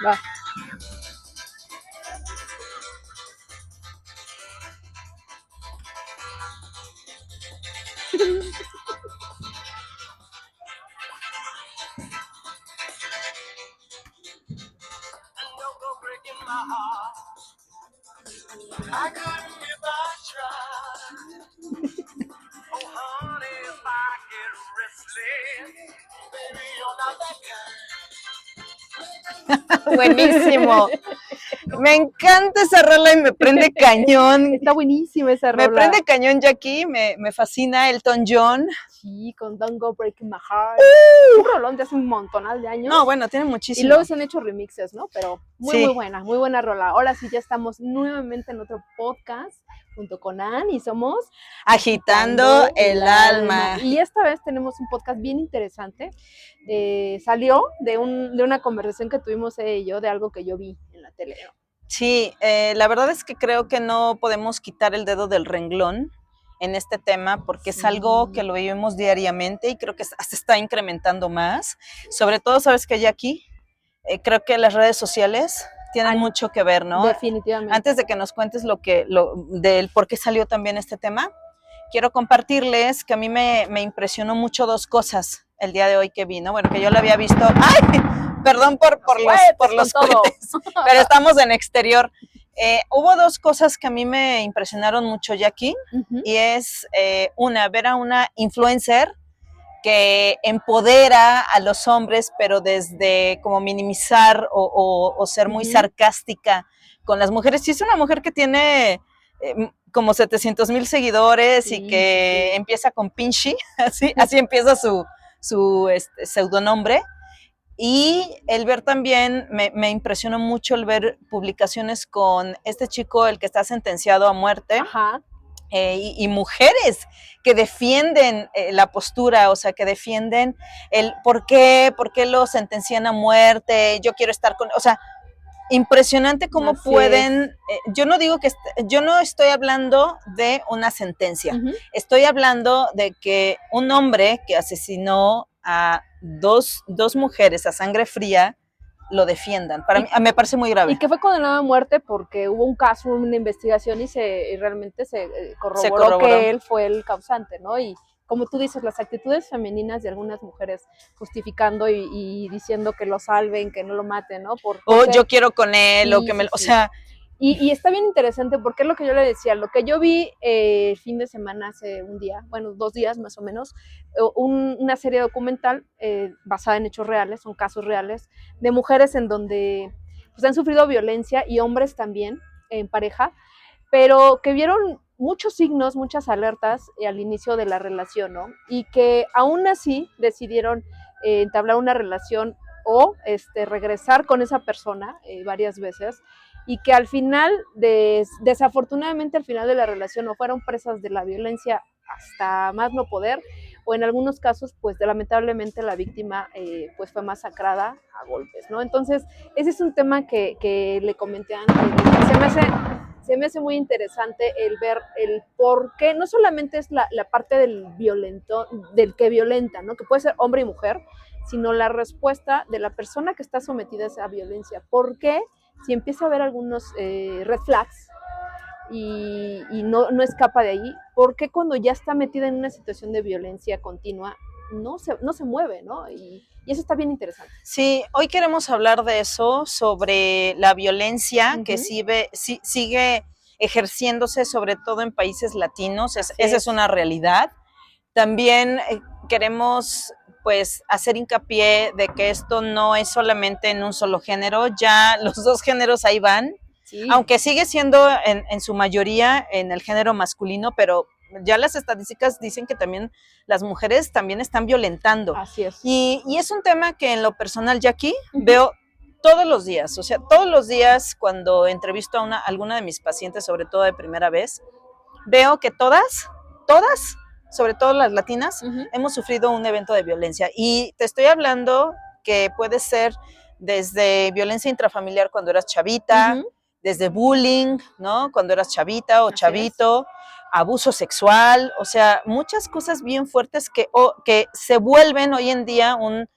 Va. Buenísimo. Me encanta esa rola y me prende cañón. Está buenísima esa rola. Me prende cañón Jackie, me fascina Elton John. Sí, con Don't Go Breaking My Heart. Un rolón de hace un montonal de años. No, bueno, tiene muchísimo. Y luego se han hecho remixes, ¿no? Pero Sí. muy buena rola. Ahora sí ya estamos nuevamente en otro podcast junto con Ann y somos Agitando el alma. Y esta vez tenemos un podcast bien interesante. Salió de una conversación que tuvimos ella y yo de algo que yo vi en la tele, ¿no? Sí, la verdad es que creo que no podemos quitar el dedo del renglón en este tema porque es algo que lo vivimos diariamente y creo que se está incrementando más. Sobre todo, ¿sabes qué, Jackie? Creo que las redes sociales tienen mucho que ver, ¿no? Definitivamente. Antes de que nos cuentes del por qué salió también este tema, quiero compartirles que a mí me impresionó mucho dos cosas el día de hoy que vi, ¿no? Bueno, que yo lo había visto. ¡Ay! Perdón por los cohetes, pero estamos en exterior. Hubo dos cosas que a mí me impresionaron mucho, Jackie, y es ver a una influencer que empodera a los hombres, pero desde como minimizar o ser muy sarcástica con las mujeres. Y es una mujer que tiene como 700,000 seguidores y que empieza con Pinchy, así empieza su pseudonombre. Y el ver también, me impresionó mucho el ver publicaciones con este chico, el que está sentenciado a muerte. Ajá. Y mujeres que defienden la postura, o sea, que defienden el por qué lo sentencian a muerte, yo quiero estar con, o sea, impresionante cómo así pueden, yo no digo que, yo no estoy hablando de una sentencia, estoy hablando de que un hombre que asesinó a dos mujeres a sangre fría, lo defiendan. Para mí me parece muy grave. Y que fue condenado a muerte porque hubo un caso, una investigación y realmente se corroboró que él fue el causante, ¿no? Y como tú dices, las actitudes femeninas de algunas mujeres justificando y diciendo que lo salven, que no lo maten, ¿no? Yo quiero con él, o que me, o sea... Y está bien interesante porque es lo que yo le decía, lo que yo vi el fin de semana hace un día, bueno, 2 días más o menos, una serie documental basada en hechos reales, son casos reales, de mujeres en donde pues, han sufrido violencia y hombres también en pareja, pero que vieron muchos signos, muchas alertas al inicio de la relación, ¿no? Y que aún así decidieron entablar una relación o regresar con esa persona varias veces, y que al final, desafortunadamente al final de la relación, o fueron presas de la violencia hasta más no poder, o en algunos casos, pues lamentablemente la víctima pues fue masacrada a golpes, ¿no? Entonces, ese es un tema que le comenté antes, se me hace muy interesante el ver el por qué, no solamente es la parte del violento, del que violenta, ¿no? Que puede ser hombre y mujer, sino la respuesta de la persona que está sometida a esa violencia. ¿Por qué? Si empieza a haber algunos red flags y no escapa de ahí, ¿por qué cuando ya está metida en una situación de violencia continua no se mueve, ¿no? Y eso está bien interesante. Sí, hoy queremos hablar de eso, sobre la violencia que sigue ejerciéndose, sobre todo en países latinos. Esa es una realidad. También queremos pues hacer hincapié de que esto no es solamente en un solo género, ya los dos géneros ahí van, aunque sigue siendo en su mayoría en el género masculino, pero ya las estadísticas dicen que también las mujeres también están violentando. Así es. Y es un tema que en lo personal, Jackie, veo todos los días, o sea, todos los días cuando entrevisto a alguna de mis pacientes, sobre todo de primera vez, veo que todas, sobre todo las latinas, hemos sufrido un evento de violencia. Y te estoy hablando que puede ser desde violencia intrafamiliar cuando eras chavita, desde bullying, ¿no? Cuando eras chavita o chavito, abuso sexual, o sea, muchas cosas bien fuertes que se vuelven hoy en día un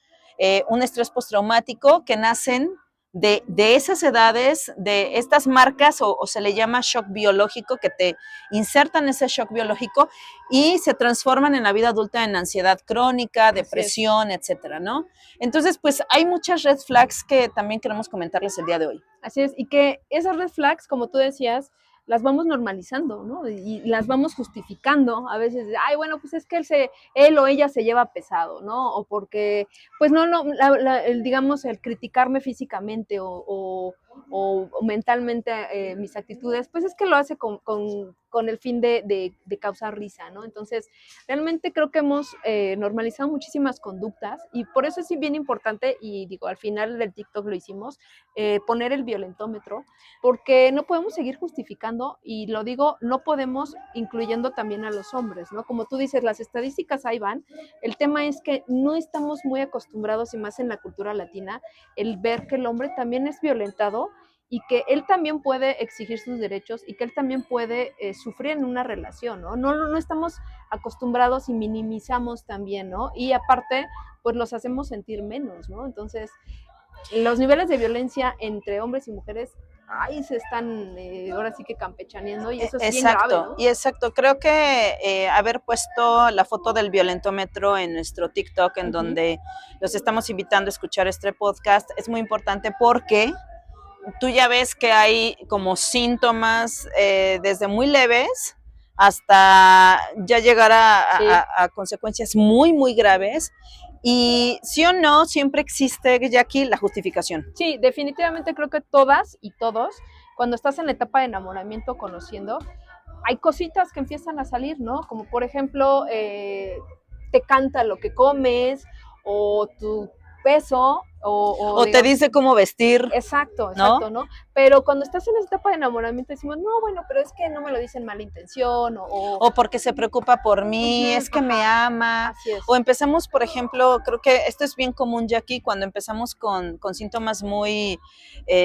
estrés postraumático que nacen de esas edades, de estas marcas, o se le llama shock biológico, que te insertan ese shock biológico y se transforman en la vida adulta en ansiedad crónica, depresión, etcétera, ¿no? Entonces, pues hay muchas red flags que también queremos comentarles el día de hoy. Así es, y que esas red flags, como tú decías, las vamos normalizando, ¿no? Y las vamos justificando a veces, ay, bueno, pues es que él o ella se lleva pesado, ¿no? O porque, pues no, digamos, el criticarme físicamente o mentalmente mis actitudes, pues es que lo hace con el fin de causar risa, ¿no? Entonces, realmente creo que hemos normalizado muchísimas conductas y por eso es bien importante, y digo, al final del TikTok lo hicimos, poner el violentómetro, porque no podemos seguir justificando, y lo digo, no podemos, incluyendo también a los hombres, ¿no? Como tú dices, las estadísticas ahí van, el tema es que no estamos muy acostumbrados, y más en la cultura latina, el ver que el hombre también es violentado y que él también puede exigir sus derechos y que él también puede sufrir en una relación, ¿no? No estamos acostumbrados y minimizamos también, ¿no? Y aparte, pues los hacemos sentir menos, ¿no? Entonces, los niveles de violencia entre hombres y mujeres ahí se están ahora sí que campechaneando, y eso es bien grave, ¿no? Y exacto, creo que haber puesto la foto del violentómetro en nuestro TikTok, en donde los estamos invitando a escuchar este podcast, es muy importante porque tú ya ves que hay como síntomas desde muy leves hasta ya llegar a consecuencias muy, muy graves. Y sí o no, siempre existe, Jackie, la justificación. Sí, definitivamente creo que todas y todos, cuando estás en la etapa de enamoramiento, conociendo, hay cositas que empiezan a salir, ¿no? Como por ejemplo, te canta lo que comes, o tu peso, o digamos, te dice cómo vestir. Exacto, ¿no? Pero cuando estás en esa etapa de enamoramiento decimos, no, bueno, pero es que no me lo dice en mala intención, o porque se preocupa por mí, es que me ama. Así es. O empezamos, por ejemplo, creo que esto es bien común, Jackie, cuando empezamos con síntomas muy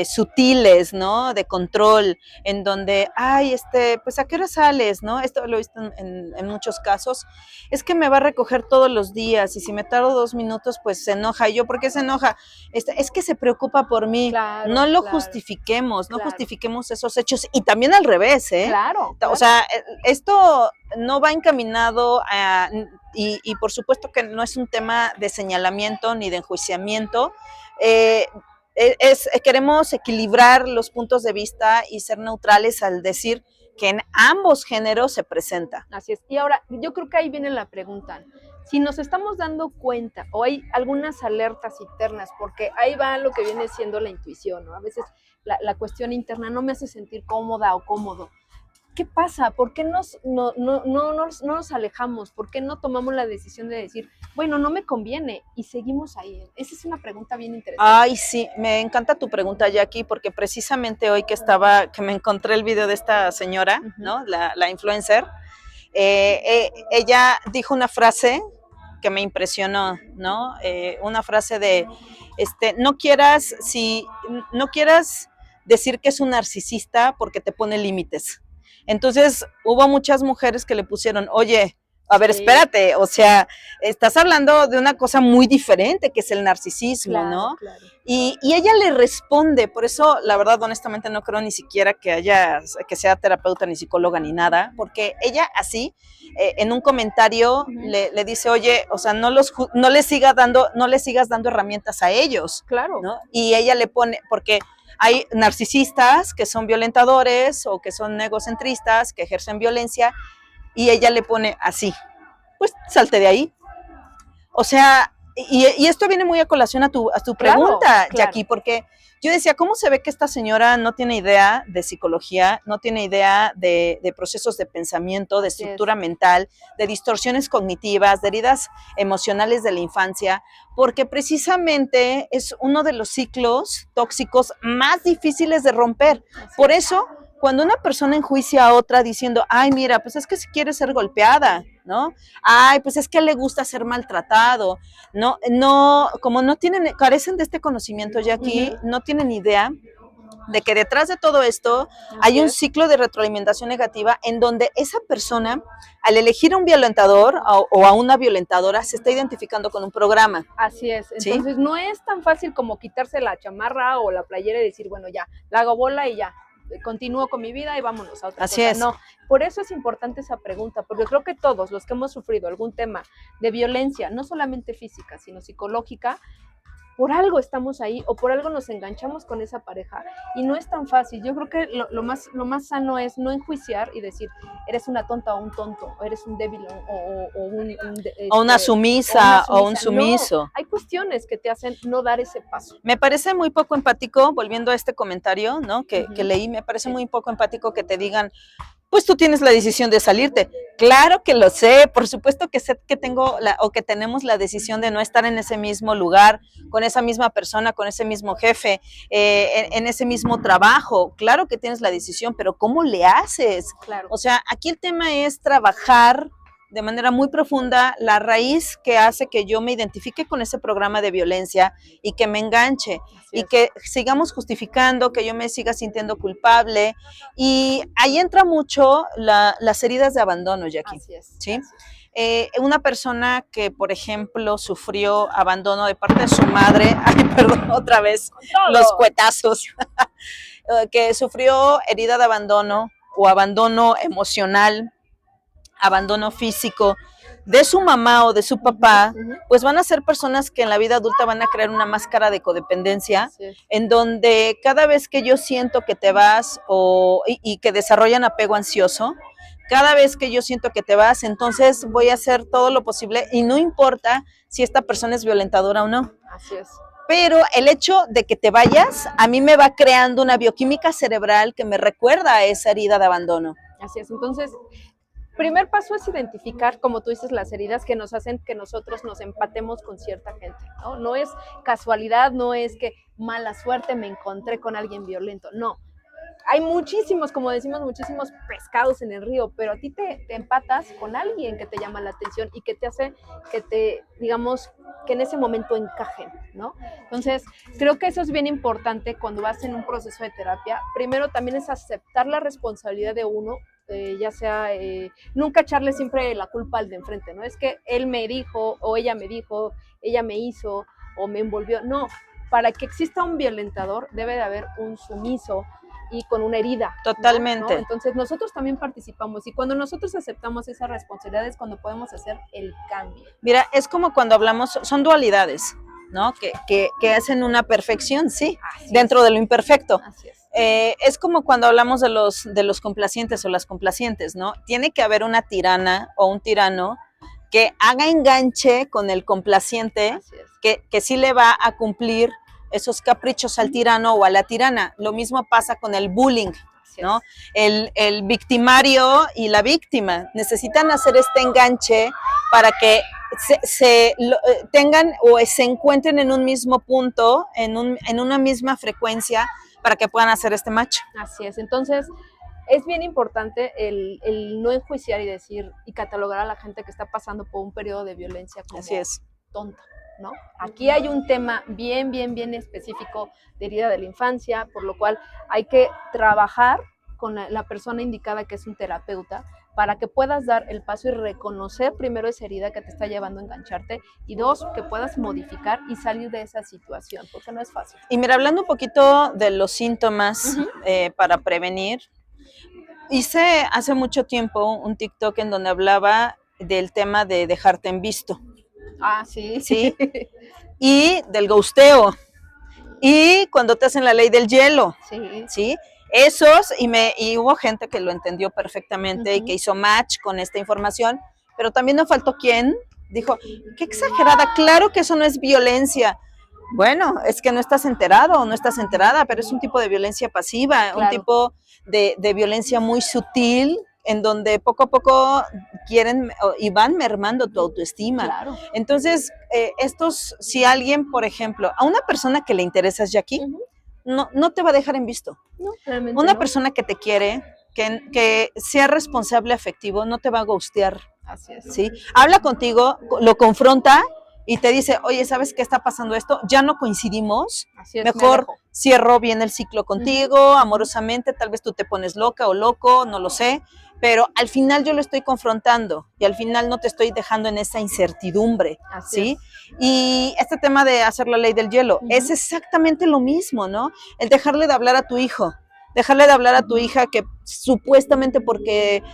sutiles, ¿no? De control, en donde, ay, pues ¿a qué hora sales, no? Esto lo he visto en muchos casos. Es que me va a recoger todos los días y si me tardo 2 minutos, pues se enoja. ¿Y yo por qué se enoja? Es que se preocupa por mí. Claro, no lo justifiquemos, no justifiquemos esos hechos. Y también al revés, ¿eh? Claro. O sea, esto no va encaminado a, y por supuesto que no es un tema de señalamiento ni de enjuiciamiento. Queremos equilibrar los puntos de vista y ser neutrales al decir que en ambos géneros se presenta. Así es. Y ahora, yo creo que ahí viene la pregunta. Si nos estamos dando cuenta o hay algunas alertas internas, porque ahí va lo que viene siendo la intuición, ¿no? A veces la cuestión interna no me hace sentir cómoda o cómodo. ¿Qué pasa? ¿Por qué no nos alejamos? ¿Por qué no tomamos la decisión de decir, bueno, no me conviene, y seguimos ahí? Esa es una pregunta bien interesante. Ay, sí, me encanta tu pregunta, Jackie, porque precisamente hoy que me encontré el video de esta señora, ¿no? La influencer, ella dijo una frase que me impresionó, ¿no? Una frase de, no quieras decir que es un narcisista porque te pone límites. Entonces, hubo muchas mujeres que le pusieron, oye, a ver, espérate, o sea, estás hablando de una cosa muy diferente que es el narcisismo, claro, ¿no? Claro. Y ella le responde, por eso, la verdad, honestamente, no creo ni siquiera que sea terapeuta ni psicóloga ni nada, porque ella así, en un comentario, le dice, oye, o sea, no les sigas dando herramientas a ellos. Claro. ¿No? Y ella le pone, porque hay narcisistas que son violentadores o que son egocentristas, que ejercen violencia, y ella le pone así, pues salte de ahí. O sea, y esto viene muy a colación a tu pregunta, claro, Jackie, porque yo decía, ¿cómo se ve que esta señora no tiene idea de psicología, no tiene idea de procesos de pensamiento, de estructura mental, de distorsiones cognitivas, de heridas emocionales de la infancia? Porque precisamente es uno de los ciclos tóxicos más difíciles de romper. Por eso, cuando una persona enjuicia a otra diciendo, ay, mira, pues es que si quiere ser golpeada, ¿no? Ay, pues es que le gusta ser maltratado, como no carecen de este conocimiento, Jackie, no tienen idea de que detrás de todo esto hay un ciclo de retroalimentación negativa en donde esa persona, al elegir a un violentador o a una violentadora, se está identificando con un programa. Así es. ¿Sí? Entonces no es tan fácil como quitarse la chamarra o la playera y decir, bueno, ya, la hago bola y ya, continúo con mi vida y vámonos a otra Así cosa. es. No, por eso es importante esa pregunta, porque creo que todos los que hemos sufrido algún tema de violencia, no solamente física, sino psicológica, por algo estamos ahí o por algo nos enganchamos con esa pareja y no es tan fácil. Yo creo que lo más sano es no enjuiciar y decir, eres una tonta o un tonto, o eres un débil o una sumisa o un sumiso. No, hay cuestiones que te hacen no dar ese paso. Me parece muy poco empático, volviendo a este comentario, ¿no? que leí, me parece muy poco empático que te digan, pues tú tienes la decisión de salirte. Claro que lo sé, por supuesto que sé que tengo que tenemos la decisión de no estar en ese mismo lugar, con esa misma persona, con ese mismo jefe, en ese mismo trabajo. Claro que tienes la decisión, pero ¿cómo le haces? Claro. O sea, aquí el tema es trabajar de manera muy profunda la raíz que hace que yo me identifique con ese programa de violencia y que me enganche y que sigamos justificando, que yo me siga sintiendo culpable. Y ahí entra mucho las heridas de abandono, Jackie. Así es. ¿Sí? Una persona que, por ejemplo, sufrió abandono de parte de su madre, ay, perdón, otra vez, los cuetazos, que sufrió herida de abandono o abandono emocional, abandono físico de su mamá o de su papá, pues van a ser personas que en la vida adulta van a crear una máscara de codependencia, en donde cada vez que yo siento que te vas y que desarrollan apego ansioso, cada vez que yo siento que te vas, entonces voy a hacer todo lo posible y no importa si esta persona es violentadora o no. Así es. Pero el hecho de que te vayas, a mí me va creando una bioquímica cerebral que me recuerda a esa herida de abandono. Así es, entonces primer paso es identificar, como tú dices, las heridas que nos hacen que nosotros nos empatemos con cierta gente, ¿no? No es casualidad, no es que mala suerte me encontré con alguien violento, no. Hay muchísimos, como decimos, muchísimos pescados en el río, pero a ti te empatas con alguien que te llama la atención y que te hace que te, digamos, que en ese momento encajen, ¿no? Entonces, creo que eso es bien importante cuando vas en un proceso de terapia. Primero también es aceptar la responsabilidad de uno, ya sea, nunca echarle siempre la culpa al de enfrente, ¿no? Es que él me dijo, o ella me dijo, ella me hizo, o me envolvió. No, para que exista un violentador debe de haber un sumiso y con una herida. Totalmente. ¿no? Entonces nosotros también participamos y cuando nosotros aceptamos esa responsabilidad es cuando podemos hacer el cambio. Mira, es como cuando hablamos, son dualidades, ¿no? Que hacen una perfección, sí, dentro de lo imperfecto. Así es. Es como cuando hablamos de los complacientes o las complacientes, ¿no? Tiene que haber una tirana o un tirano que haga enganche con el complaciente, que sí le va a cumplir esos caprichos al tirano o a la tirana. Lo mismo pasa con el bullying, ¿no? El victimario y la víctima necesitan hacer este enganche para que tengan o se encuentren en un mismo punto, en una misma frecuencia, para que puedan hacer este match. Así es, entonces es bien importante el no enjuiciar y decir y catalogar a la gente que está pasando por un periodo de violencia como tonta, ¿no? Aquí hay un tema bien específico de herida de la infancia, por lo cual hay que trabajar con la persona indicada, que es un terapeuta, para que puedas dar el paso y reconocer primero esa herida que te está llevando a engancharte y dos, que puedas modificar y salir de esa situación, porque no es fácil. Y mira, hablando un poquito de los síntomas para prevenir, hice hace mucho tiempo un TikTok en donde hablaba del tema de dejarte en visto. Ah, sí. Sí. Y del ghosteo. Y cuando te hacen la ley del hielo. Sí. ¿Sí? Esos, y hubo gente que lo entendió perfectamente y que hizo match con esta información, pero también no faltó quien dijo, qué exagerada, claro que eso no es violencia. Bueno, es que no estás enterado o no estás enterada, pero es un tipo de violencia pasiva, un tipo de violencia muy sutil, en donde poco a poco quieren y van mermando tu autoestima. Claro. Entonces, si alguien, por ejemplo, a una persona que le interesas, Jackie, no te va a dejar en visto. No, realmente una no. persona que te quiere, que sea responsable afectivo, no te va a ghostear. Así es. ¿Sí? Habla contigo, lo confronta y te dice, oye, ¿sabes qué está pasando esto? Ya no coincidimos, Así es, mejor cierro bien el ciclo contigo, amorosamente, tal vez tú te pones loca o loco, no lo sé, pero al final yo lo estoy confrontando y al final no te estoy dejando en esa incertidumbre, Así ¿sí? es. Y este tema de hacer la ley del hielo es exactamente lo mismo, ¿no? El dejarle de hablar a tu hijo. Dejarle de hablar a tu hija que supuestamente porque,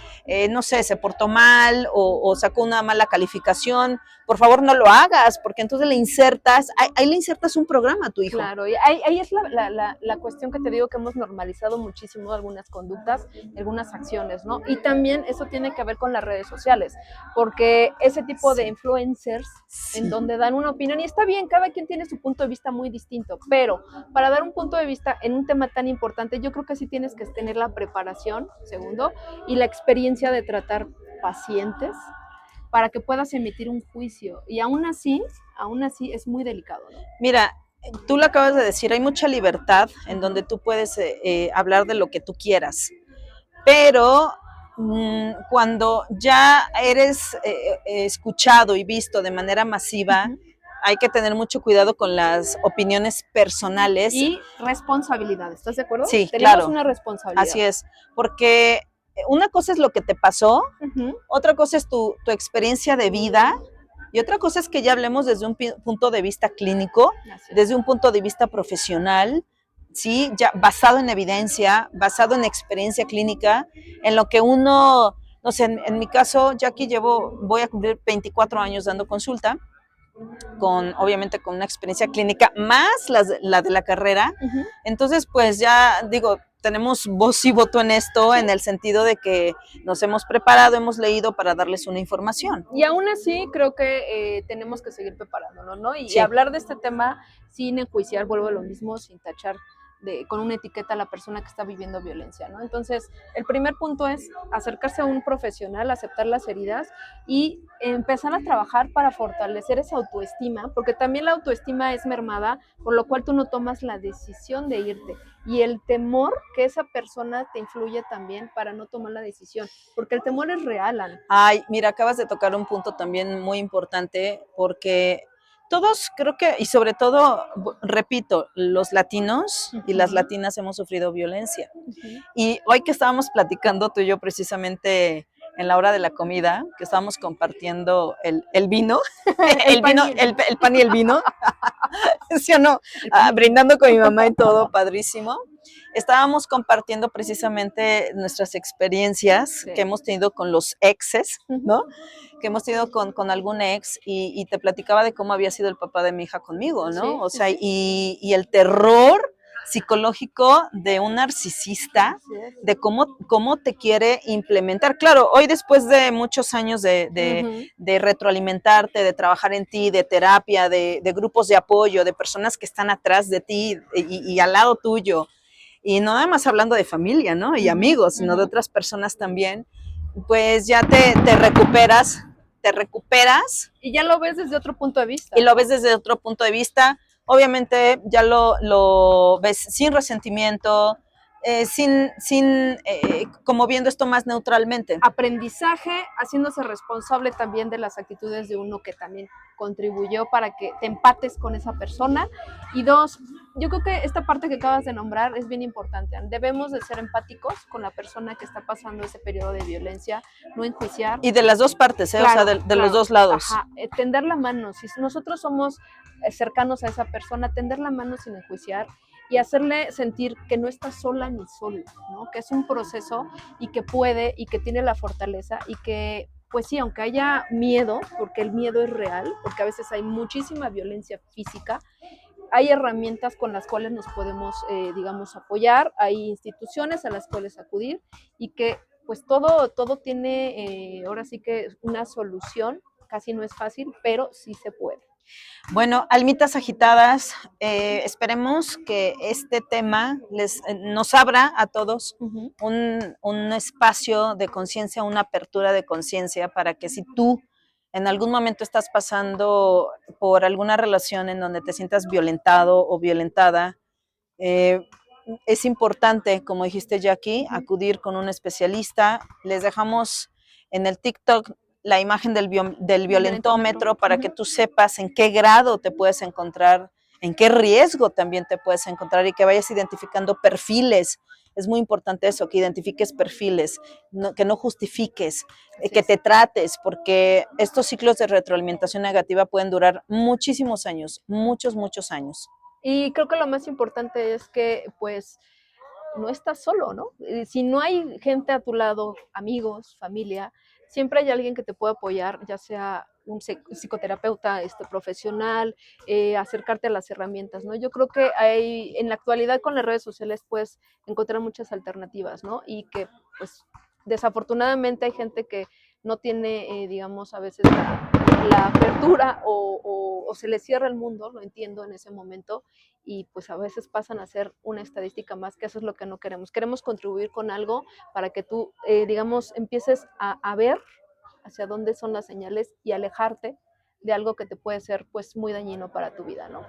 no sé, se portó mal o sacó una mala calificación, por favor no lo hagas, porque entonces le insertas, ahí le insertas un programa a tu hijo. Claro, y ahí es la cuestión que te digo que hemos normalizado muchísimo algunas conductas, algunas acciones, ¿no? Y también eso tiene que ver con las redes sociales, porque ese tipo de influencers en donde dan una opinión, y está bien, cada quien tiene su punto de vista muy distinto, pero para dar un punto de vista en un tema tan importante, yo creo que sí tienes que tener la preparación, segundo, y la experiencia de tratar pacientes para que puedas emitir un juicio. Y aún así es muy delicado, ¿no? Mira, tú lo acabas de decir, hay mucha libertad en donde tú puedes hablar de lo que tú quieras, pero cuando ya eres escuchado y visto de manera masiva, hay que tener mucho cuidado con las opiniones personales. Y responsabilidad, ¿estás de acuerdo? Sí, Tenemos claro. una responsabilidad. Así es, porque una cosa es lo que te pasó, otra cosa es tu experiencia de vida, y otra cosa es que ya hablemos desde un punto de vista clínico, desde un punto de vista profesional, ¿sí? Ya basado en evidencia, basado en experiencia clínica, en lo que uno, no sé, en mi caso, Jackie, voy a cumplir 24 años dando consulta, obviamente con una experiencia clínica, más la de la carrera. Entonces, pues ya digo, tenemos voz y voto en esto, en el sentido de que nos hemos preparado, hemos leído para darles una información. Y aún así creo que tenemos que seguir preparándonos, ¿no? Y hablar de este tema sin enjuiciar, vuelvo a lo mismo, sin tachar con una etiqueta a la persona que está viviendo violencia, ¿no? Entonces, el primer punto es acercarse a un profesional, aceptar las heridas y empezar a trabajar para fortalecer esa autoestima, porque también la autoestima es mermada, por lo cual tú no tomas la decisión de irte. Y el temor que esa persona te influye también para no tomar la decisión, porque el temor es real, Ana. Ay, mira, acabas de tocar un punto también muy importante, porque todos creo que, y sobre todo, repito, los latinos y las latinas hemos sufrido violencia. Y hoy que estábamos platicando tú y yo precisamente en la hora de la comida, que estábamos compartiendo el vino, el pan y el vino, ¿sí o no? Brindando con mi mamá y todo, padrísimo. Estábamos compartiendo precisamente nuestras experiencias que hemos tenido con los exes, ¿no? Que hemos tenido con algún ex y te platicaba de cómo había sido el papá de mi hija conmigo, ¿no? O sea, y el terror psicológico de un narcisista, de cómo te quiere implementar. Claro, hoy después de muchos años de retroalimentarte, de trabajar en ti, de terapia, de grupos de apoyo, de personas que están atrás de ti y al lado tuyo, y no nada más hablando de familia, ¿no? Y amigos, sino de otras personas también, pues ya te recuperas. Y ya lo ves desde otro punto de vista. Y lo ves desde otro punto de vista. Obviamente ya lo ves sin resentimiento, como viendo esto más neutralmente. Aprendizaje, haciéndose responsable también de las actitudes de uno que también contribuyó para que te empates con esa persona. Y dos, yo creo que esta parte que acabas de nombrar es bien importante. Debemos de ser empáticos con la persona que está pasando ese periodo de violencia, no enjuiciar. Y de las dos partes, claro, o sea, de los dos lados. Ajá, tender la mano. Si nosotros somos cercanos a esa persona, tender la mano sin enjuiciar y hacerle sentir que no está sola ni solo, ¿no? Que es un proceso y que puede y que tiene la fortaleza y que, pues sí, aunque haya miedo, porque el miedo es real, porque a veces hay muchísima violencia física, hay herramientas con las cuales nos podemos, digamos, apoyar, hay instituciones a las cuales acudir y que pues todo tiene ahora sí que una solución, casi no es fácil, pero sí se puede. Bueno, almitas agitadas, esperemos que este tema nos abra a todos un espacio de conciencia, una apertura de conciencia para que si tú en algún momento estás pasando por alguna relación en donde te sientas violentado o violentada, es importante, como dijiste Jackie, acudir con un especialista. Les dejamos en el TikTok la imagen del violentómetro para que tú sepas en qué grado te puedes encontrar, en qué riesgo también te puedes encontrar y que vayas identificando perfiles. Es muy importante eso, que identifiques perfiles, que no justifiques, que te trates, porque estos ciclos de retroalimentación negativa pueden durar muchísimos años, muchos, muchos años. Y creo que lo más importante es que, pues, no estás solo, ¿no? Si no hay gente a tu lado, amigos, familia, siempre hay alguien que te pueda apoyar, ya sea un psicoterapeuta profesional, acercarte a las herramientas, ¿no? Yo creo que hay, en la actualidad con las redes sociales puedes encontrar muchas alternativas, ¿no? Y que, pues, desafortunadamente hay gente que no tiene, digamos, a veces la apertura o se le cierra el mundo, lo entiendo en ese momento, y pues a veces pasan a ser una estadística más, que eso es lo que no queremos. Queremos contribuir con algo para que tú, digamos, empieces a ver hacia dónde son las señales y alejarte de algo que te puede ser pues muy dañino para tu vida, ¿no?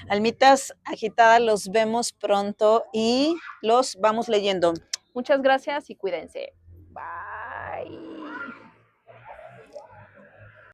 Almitas agitadas, los vemos pronto y los vamos leyendo. Muchas gracias y cuídense. Bye.